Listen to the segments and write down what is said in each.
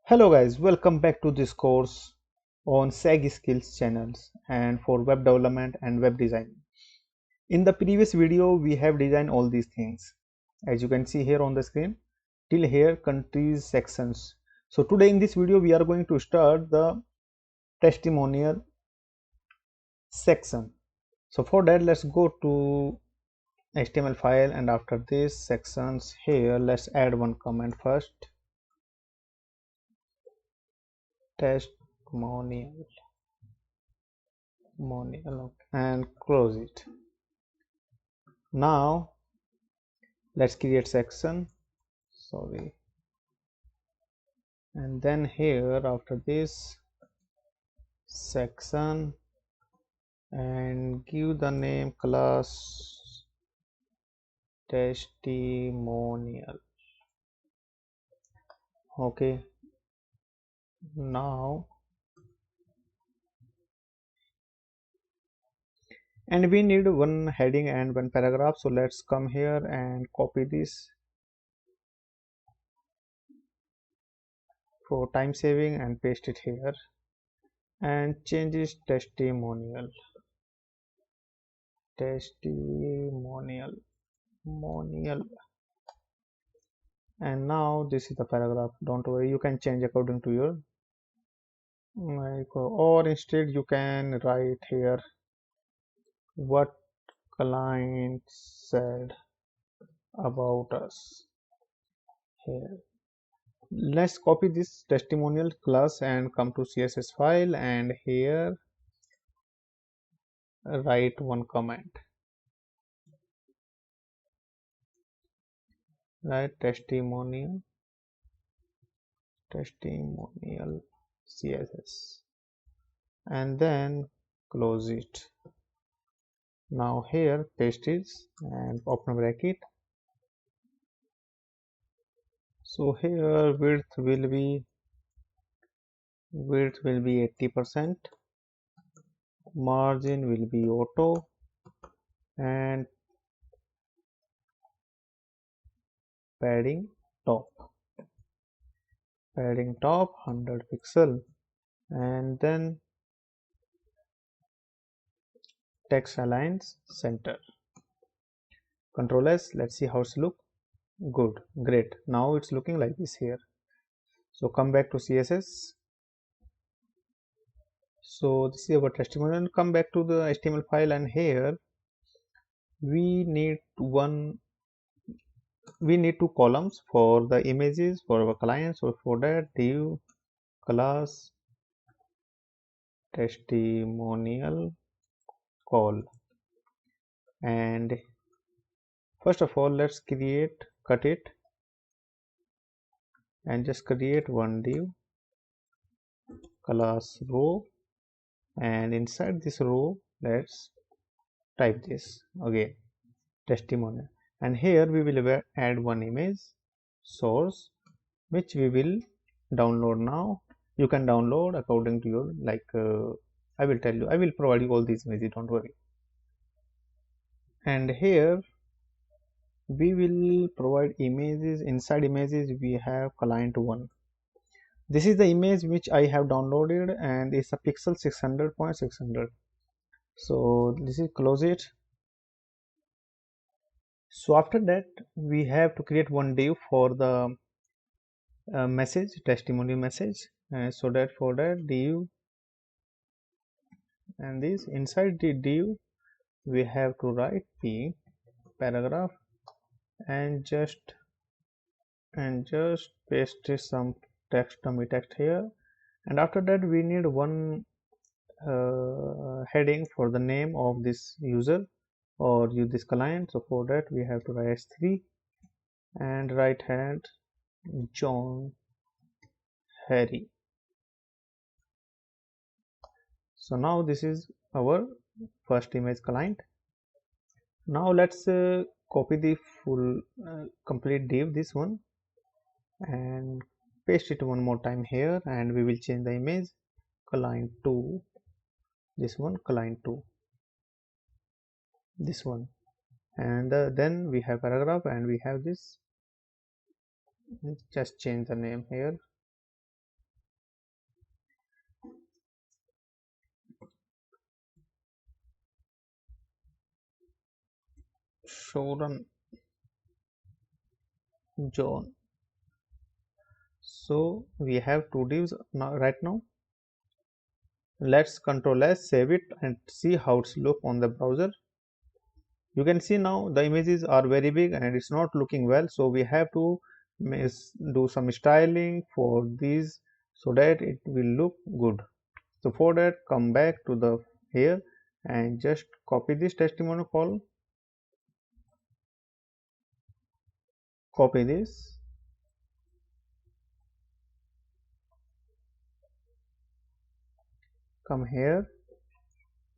Hello guys, welcome back to this course on SAG Skills channels and for web development and web design. In the previous video, we have designed all these things. As you can see here on the screen, till here countries sections. So today in this video, we are going to start the testimonial section. So for that, let's go to HTML file, and after this sections here, let's add one comment first. Testimonial. And close it. Now let's create section, sorry, and then here after this section and give the name class testimonial. Okay, now and we need one heading and one paragraph, so let's come here and copy this for time saving and paste it here and change this testimonial monial. And now this is the paragraph. Don't worry, you can change according to your or instead you can write here what client said about us here. Let's copy this testimonial class and come to CSS file and here write one comment, right? Testimonial CSS and then close it. Now here paste it and open bracket. So here width will be 80%, margin will be auto, and padding top 100 pixel, and then text aligns center. Control S. Let's see how it's look. Good, great. Now it's looking like this here. So come back to CSS. So this is our testimonial. Come back to the HTML file and here we need two columns for the images for our clients. So for that, div class testimonial call, and first of all let's cut it and just create one div class row, and inside this row let's type this again testimonial, and here we will add one image source which we will download. Now you can download according to your I will provide you all these images, don't worry. And here we will provide images. Inside images we have client 1. This is the image which I have downloaded and it's a pixel 600.600. so this is close it. So after that we have to create one div for the message, testimonial message, so that for that div, and this inside the div we have to write p paragraph and just paste some dummy text here, and after that we need one heading for the name of this user or this client. So for that we have to write s3 and right hand John Harry. So now this is our first image client. Now let's copy the full complete div, this one, and paste it one more time here, and we will change the image client 2, this one client 2, this one, and then we have paragraph and we have this. Just change the name here Shoran John. So we have two divs now right now. Let's Ctrl S, save it and see how it's look on the browser. You can see now the images are very big and it's not looking well, so we have to do some styling for these so that it will look good. So for that, come back to the here and just copy this testimonial column, copy this, come here,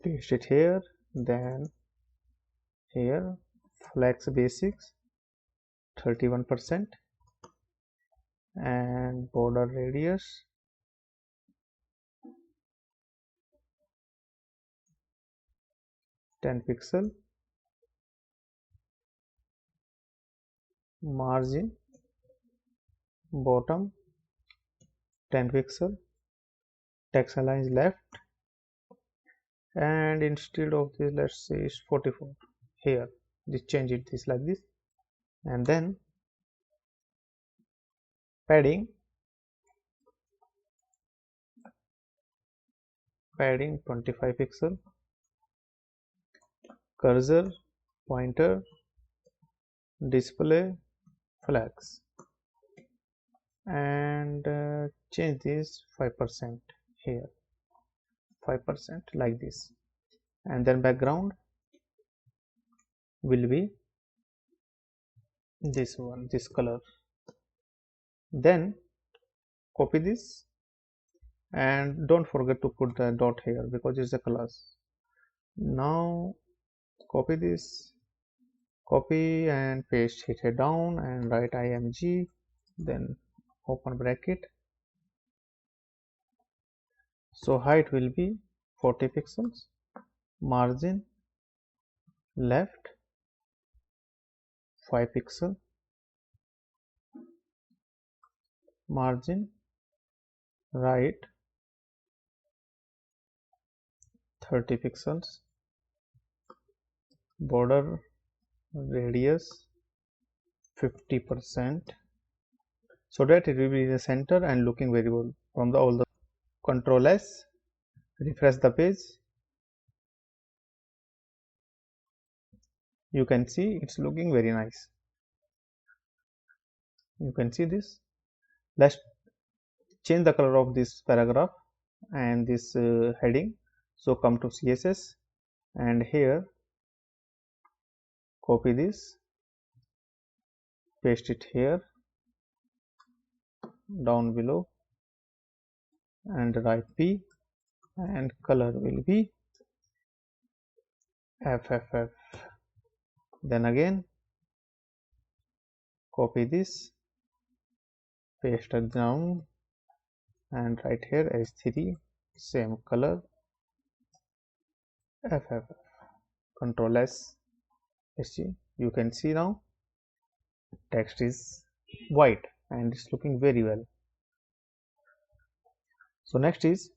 paste it here, then here, flex basics 31% and border radius 10 pixel, margin bottom 10 pixel, text aligns left, and instead of this let's say it's 44 here, just change it this like this, and then padding 25 pixel, cursor pointer display flags, and change this 5% here, 5% like this, and then background will be this one, this color. Then copy this and don't forget to put the dot here because it's a class. Now copy this, copy and paste it here down and write img, then open bracket. So height will be 40 pixels, margin left 5 pixel, margin right 30 pixels, border radius 50%, so that it will be in the center and looking very well from the all the. Control S, refresh the page. You can see it's looking very nice. You can see this. Let's change the color of this paragraph and this heading. So come to CSS and here copy this, paste it here down below and write P, and color will be FFF. Then again copy this, paste it down and write here H3, same color FFF. Control S, SG. You can see now text is white and it's looking very well. So next is,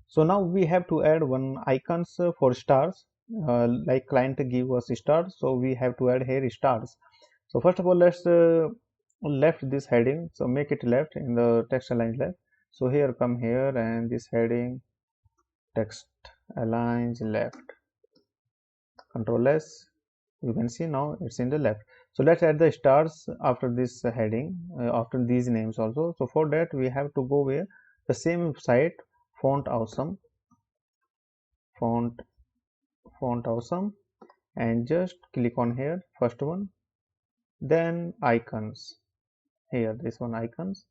so now we have to add one icons for stars, like client give us stars, so we have to add here stars. So first of all let's left this heading, so make it left in the text aligns left. So here come here and this heading text aligns left, Control S. You can see now it's in the left. So let's add the stars after this heading, after these names also. So for that we have to go where the same site, font awesome, font awesome, and just click on here first one, then icons, here this one icons,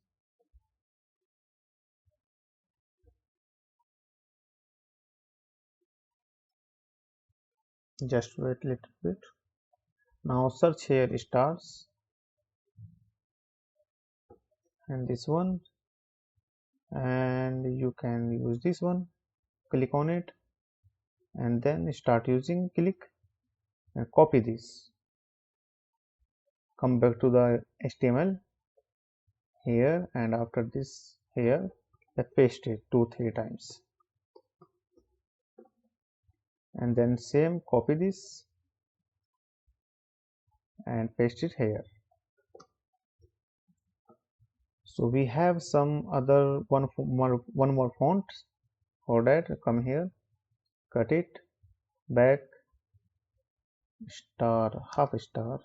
just wait a little bit. Now search here stars and this one, and you can use this one, click on it and then start using, click and copy this, come back to the HTML here, and after this here paste it 2-3 times, and then same copy this and paste it here. So we have some other one more font. For that, come here, cut it, back, star, half star,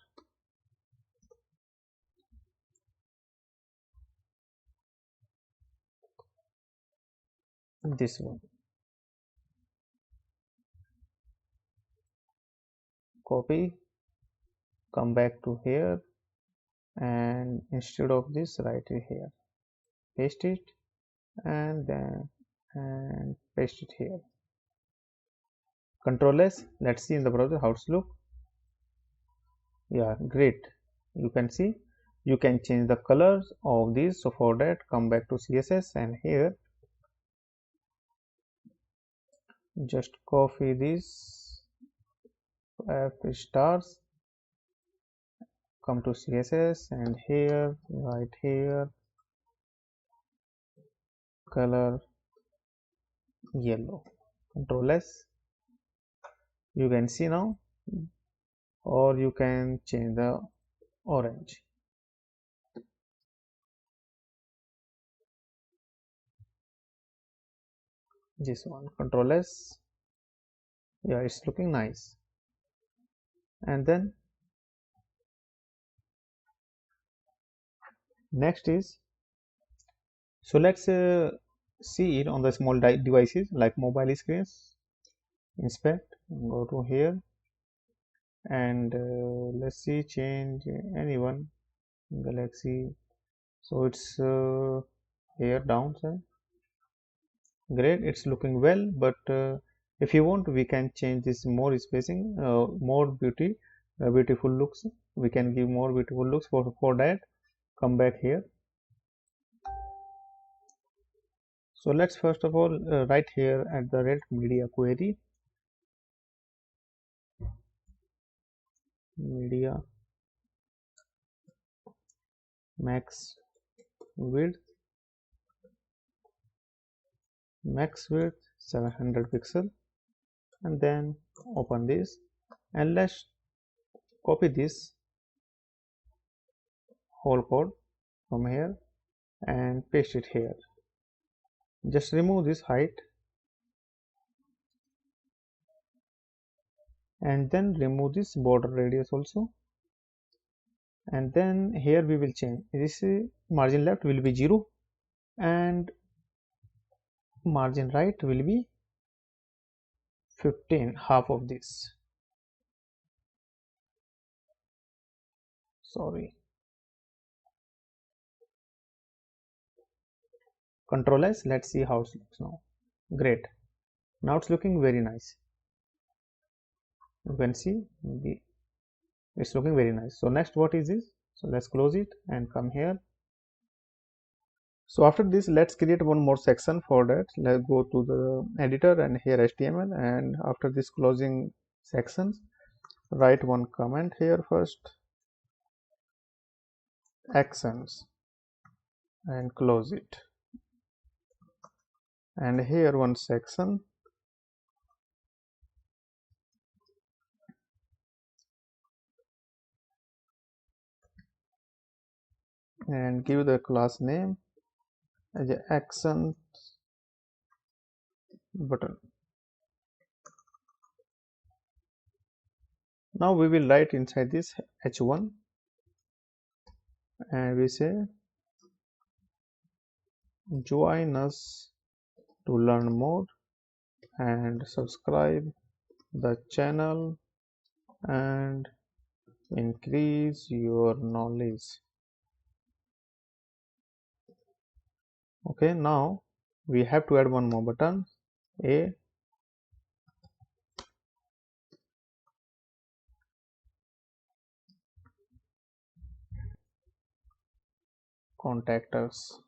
this one, copy, come back to here, and instead of this, write it here, paste it, and then and paste it here. Control S. Let's see in the browser how it's look. Yeah, great. You can see you can change the colors of these. So for that, come back to CSS, and here just copy these 5 stars, come to CSS, and here right here color yellow. Control S. You can see now, or you can change the orange. This one, Control S. Yeah, it's looking nice. And then next is, so let's see it on the small devices like mobile screens. Inspect, go to here, and let's see, change anyone, Galaxy. So it's here downside. Great, it's looking well, but if you want, we can change this more spacing, more beautiful looks. We can give more beautiful looks. For that, come back here. So let's first of all write here at the red media query, media max width, 700 pixel, and then open this, and let's copy this whole code from here and paste it here. Just remove this height, and then remove this border radius also, and then here we will change this margin left will be 0 and margin right will be 15, half of this. Sorry. Control S. Let's see how it looks now. Great. Now it's looking very nice. You can see it's looking very nice. So next, what is this? So let's close it and come here. So after this, let's create one more section. For that, let's go to the editor and here HTML, and after this closing sections, write one comment here first, actions, and close it, and here one section, and give the class name as a action button. Now we will write inside this h1, and we say join us to learn more and subscribe the channel and increase your knowledge. Okay, now we have to add one more button, a contact us.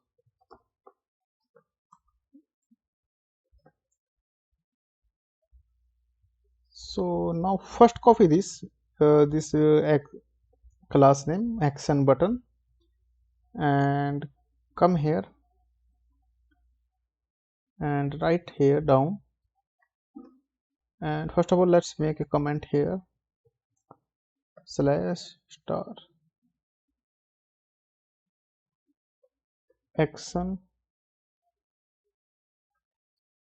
So now first copy this class name action button and come here and write here down, and first of all let's make a comment here, slash star action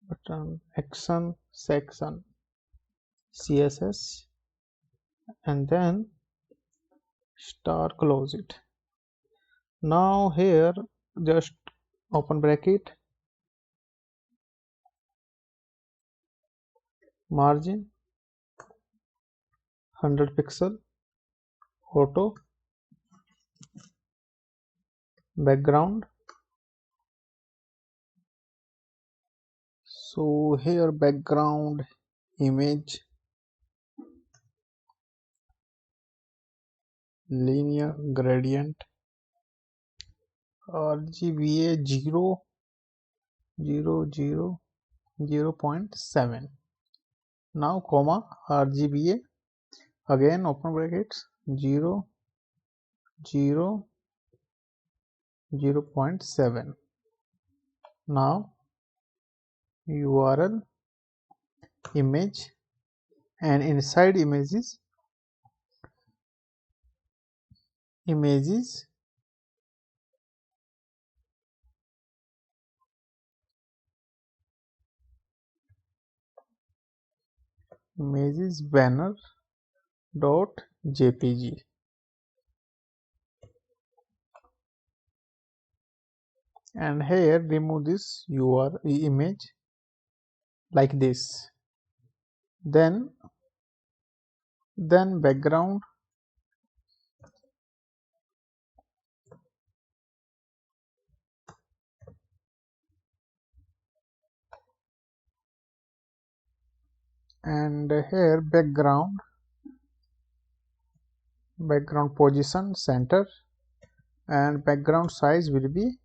button action section CSS, and then star close it. Now here just open bracket, margin 100 pixel, auto, background. So here background image linear gradient RGBA 0.7. Now comma RGBA, again open brackets 0.7. Now URL image, and inside images banner dot jpg, and here remove this URL image like this. Then background and here background position center, and background size will be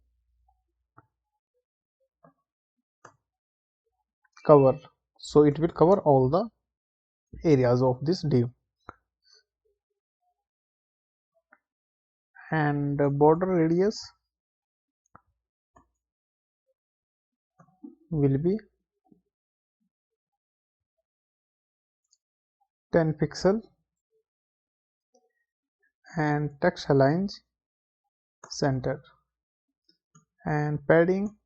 cover, so it will cover all the areas of this div. And border radius will be 10 pixel, and text aligns center, and padding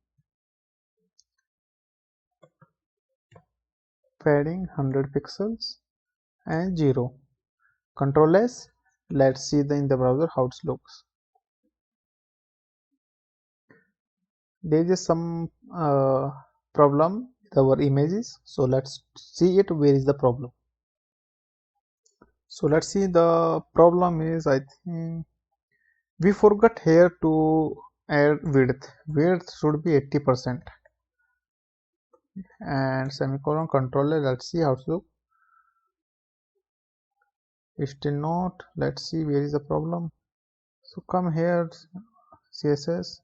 100 pixels and 0. Control S. Let's see in the browser how it looks. There is some problem with our images, so let's see it. Where is the problem? So let's see, the problem is, I think we forgot here to add width. Width should be 80%, and semicolon, controller. Let's see how it looks. Still not. Let's see where is the problem. So come here, CSS,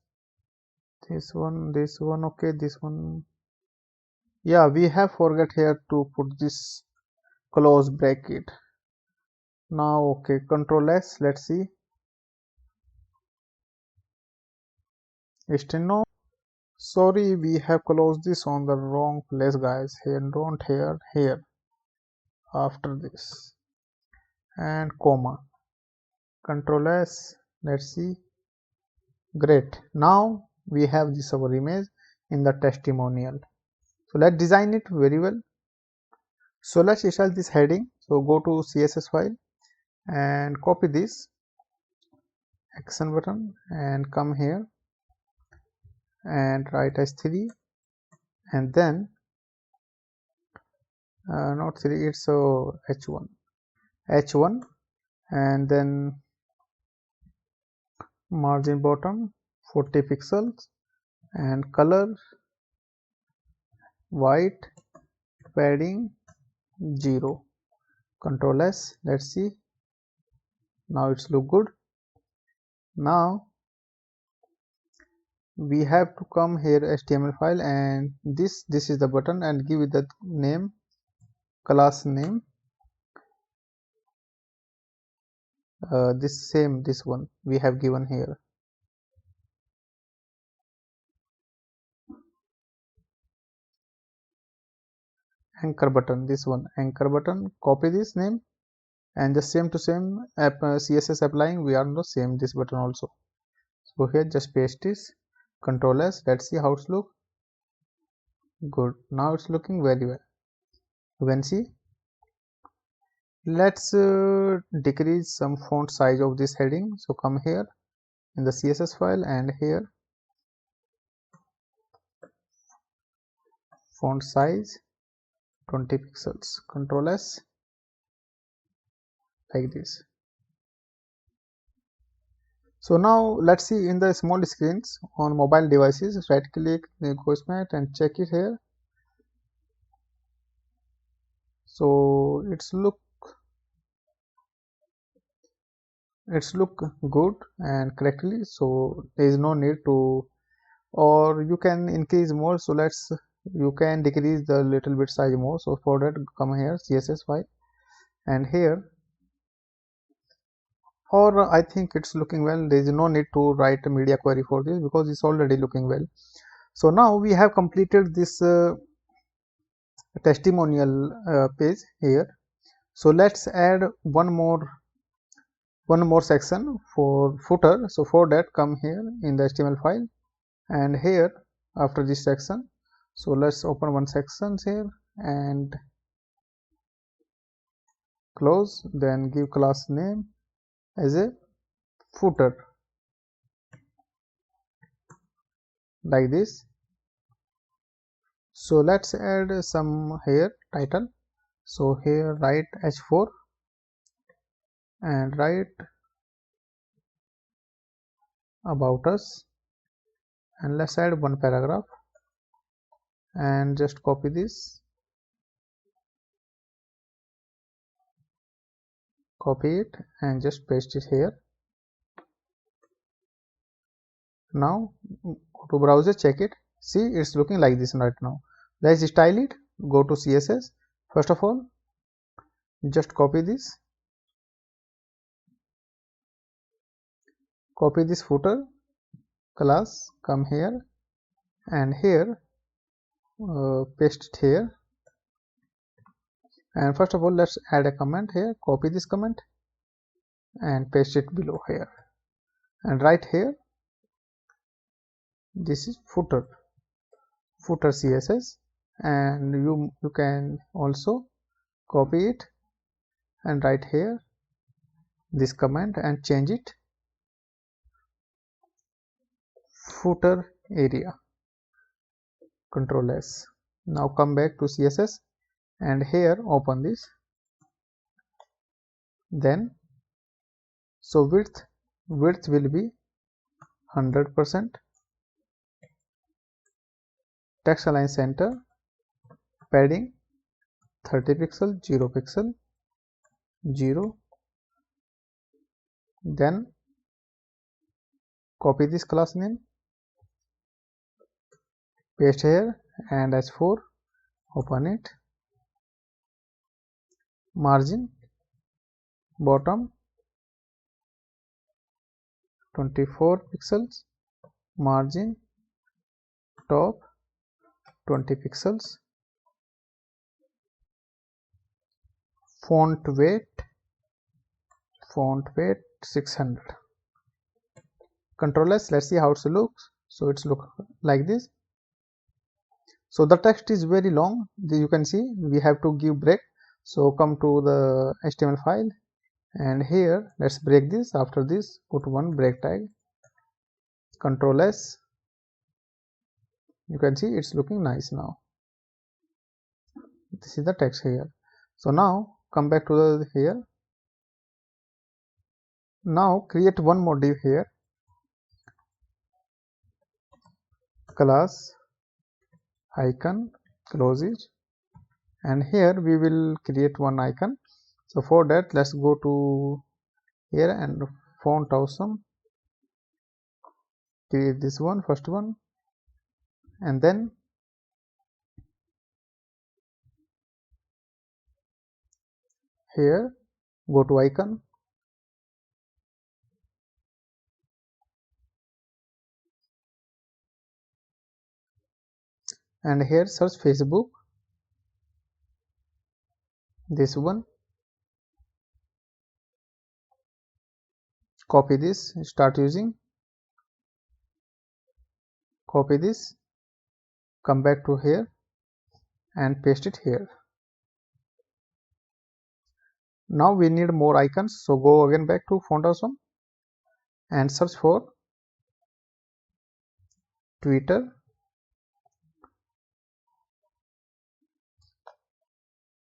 this one, okay, this one. Yeah, we have forgot here to put this close bracket. Now okay, control S. Let's see. Still no. Sorry, we have closed this on the wrong place, guys. Here, don't here after this, and comma, control S. Let's see. Great. Now we have this our image in the testimonial. So let's design it very well. So let's install this heading. So go to CSS file and copy this action button and come here and write as 3, and then not 3, it's h1, and then margin bottom 40 pixels, and color white, padding 0. Control S. Let's see. Now it's look good. Now we have to come here HTML file, and this is the button, and give it the name, class name, this one we have given here. Anchor button, this one, anchor button. Copy this name and the same to same CSS applying, we are on the same this button also. So here just paste this, Control S. Let's see how it's look. Good. Now it's looking very well. You can see. Let's decrease some font size of this heading. So come here in the CSS file and here font size 20 pixels. Control S, like this. So now let's see in the small screens on mobile devices. Right click the Ghostmat and check it here. So it's look good and correctly. So there is no need to, or you can increase more. So you can decrease the little bit size more. So for that, come here CSS file and here, or I think it's looking well. There is no need to write a media query for this because it's already looking well. So now we have completed this testimonial page here. So let's add one more section for footer. So for that, come here in the HTML file and here after this section, so let's open one section here and close, then give class name as a footer, like this. So let's add some here title. So here write h4 and write about us, and let's add one paragraph and just copy this, copy it and just paste it here. Now go to browser, check it, see it's looking like this right now. Let's style it. Go to CSS. First of all, just copy this footer class, come here and here paste it here. And first of all, let's add a comment here. Copy this comment and paste it below here and write here, this is footer CSS, and you can also copy it and write here this comment and change it footer area. Control S. Now come back to CSS and here open this, then so width will be 100%, text align center, padding 30 pixel, 0 pixel, 0. Then copy this class name, paste here and h4, open it, margin bottom 24 pixels, margin top 20 pixels, font weight 600. Control S. Let's see how it looks. So it's look like this. So the text is very long. You can see we have to give break. So come to the HTML file and here let's break this. After this, put one break tag. Control S. You can see it's looking nice now. This is the text here. So now come back to the here. Now create one more div here. Class icon, close it, and here we will create one icon. So for that, let's go to here and font awesome, create this one, first one, and then here go to icon, and here search Facebook, this one, copy this, start using, copy this, come back to here and paste it here. Now we need more icons, so go again back to Font Awesome and search for Twitter,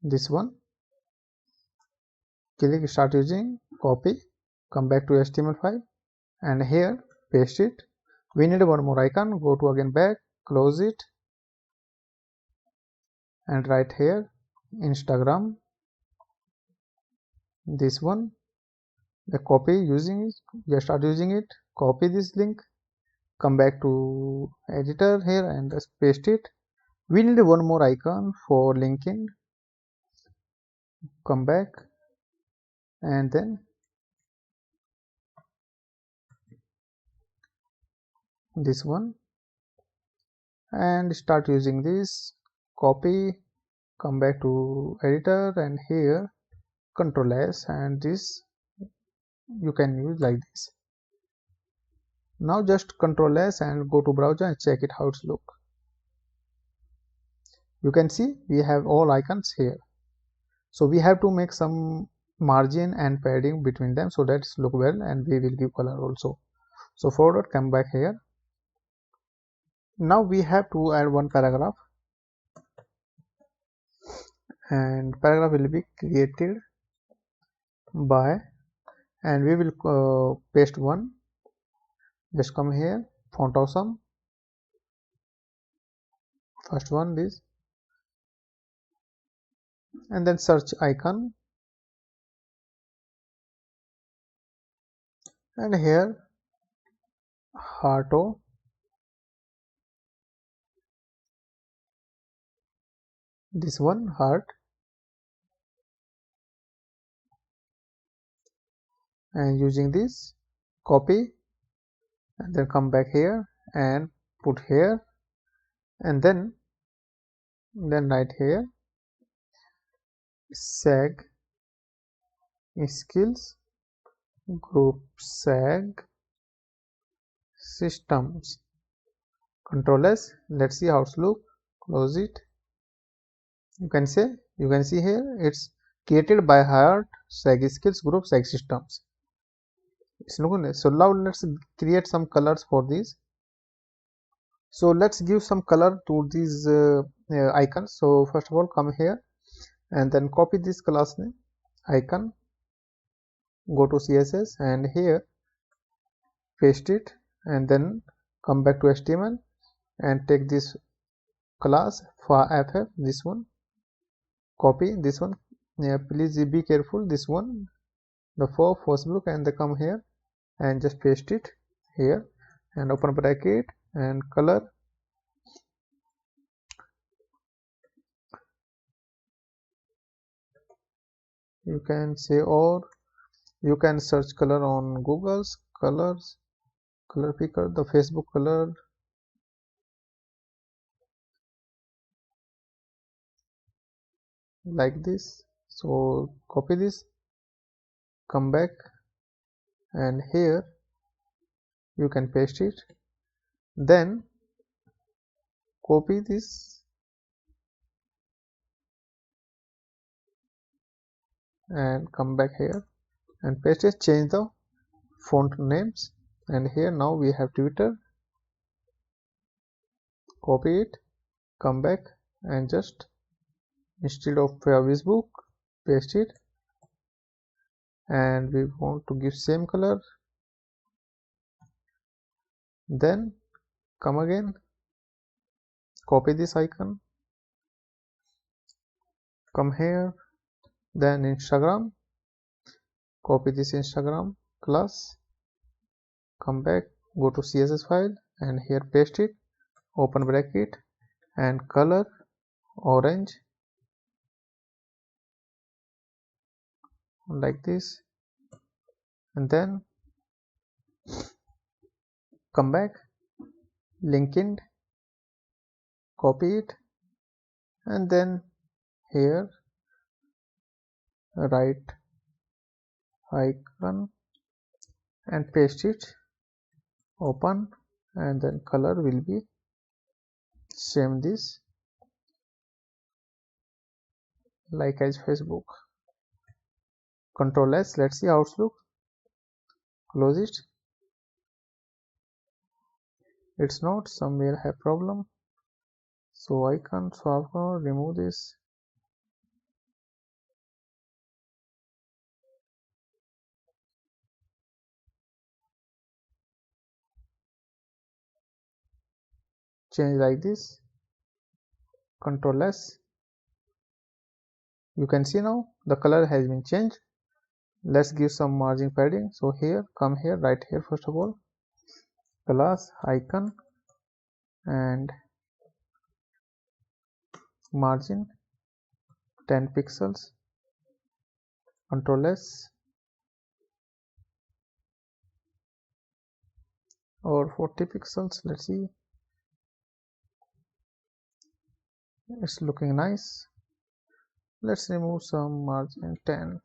this one, click start using, copy, come back to HTML file and here paste it. We need one more icon, go to again back, close it and write here Instagram, this one, the copy using it, just start using it, copy this link, come back to editor here and just paste it. We need one more icon for LinkedIn, come back and then this one and start using this, copy, come back to editor and here Control S and this you can use like this. Now just Control S and go to browser and check it how it's look. You can see we have all icons here. So we have to make some margin and padding between them so that it's look well, and we will give color also. So forward, come back here. Now we have to add one paragraph and paragraph will be created by, and we will paste one. Just come here, Font Awesome, first one this, and then search icon and here Hearto, this one heart, and using this copy and then come back here and put here and then write here SAG skills group SAG systems, Control S. Let's see how it's look, close it. You can see here it's created by Heart SAG skills group SAG systems. It's looking nice. So now let's create some colors for these. So let's give some color to these icons. So first of all come here and then copy this class name icon, go to CSS and here paste it and then come back to HTML and take this class for FF, this one, copy this one, please be careful, this one, the for Facebook, and they come here and just paste it here and open bracket and color, you can say, or you can search color on Google's colors, color picker, the Facebook color, like this. So copy this, come back and here you can paste it, then copy this and come back here and paste it, change the font names and here now we have Twitter, copy it, come back and just instead of Facebook paste it and we want to give same color, then come again, copy this icon, come here, then Instagram, copy this Instagram class, come back, go to CSS file and here paste it, open bracket and color orange like this, and then come back, LinkedIn, copy it and then here write icon and paste it, open, and then color will be same this like as Facebook. Control S, let's see how it's look. Close it. It's not, somewhere have problem, so I can swap or remove this. Change like this. Control S. You can see now the color has been changed. Let's give some margin padding. So here, come here, right here first of all, class icon and margin 10 pixels. Control S or 40 pixels. Let's see. It's looking nice. Let's remove some margin 10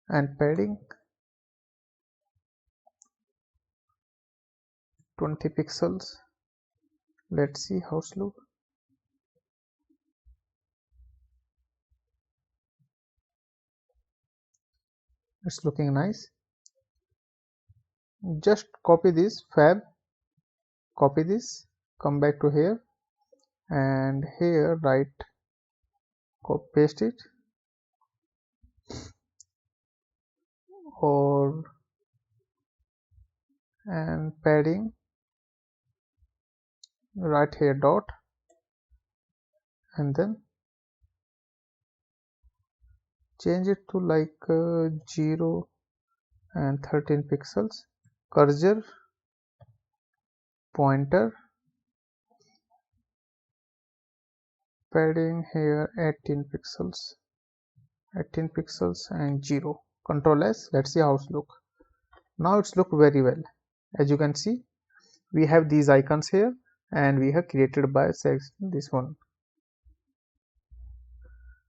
and padding 20 pixels. Let's see how it's look. It's looking nice. Just copy this fab, copy this, come back to here, and here right, paste it, or and padding right here dot, and then change it to like 0 and 13 pixels. Cursor pointer padding here 18 pixels, 18 pixels and 0. Control S. Let's see how it's look. Now it's look very well. As you can see, we have these icons here and we have created by this one.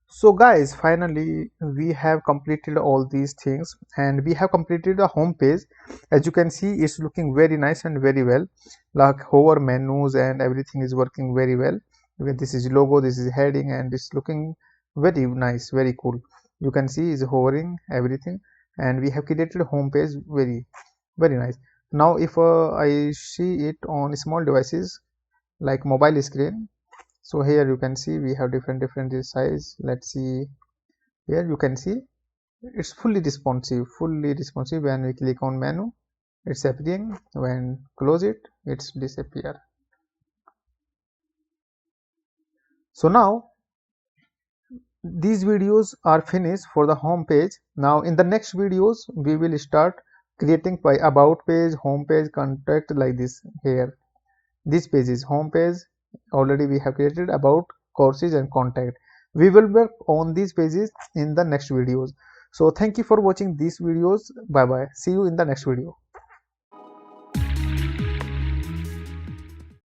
So guys, finally we have completed all these things and we have completed the home page. As you can see, it's looking very nice and very well, like hover menus and everything is working very well. This is logo, this is heading, and it's looking very nice, very cool. You can see is hovering everything, and we have created a home page very nice. Now if I see it on small devices like mobile screen, so here you can see we have different size. Let's see, here you can see it's fully responsive when we click on menu, it's appearing. When close it, it's disappear. So now these videos are finished for the home page. Now in the next videos we will start creating by about page, home page, contact, like this. Here this page is home page, already we have created about, courses and contact. We will work on these pages in the next videos. So thank you for watching these videos. Bye bye, see you in the next video.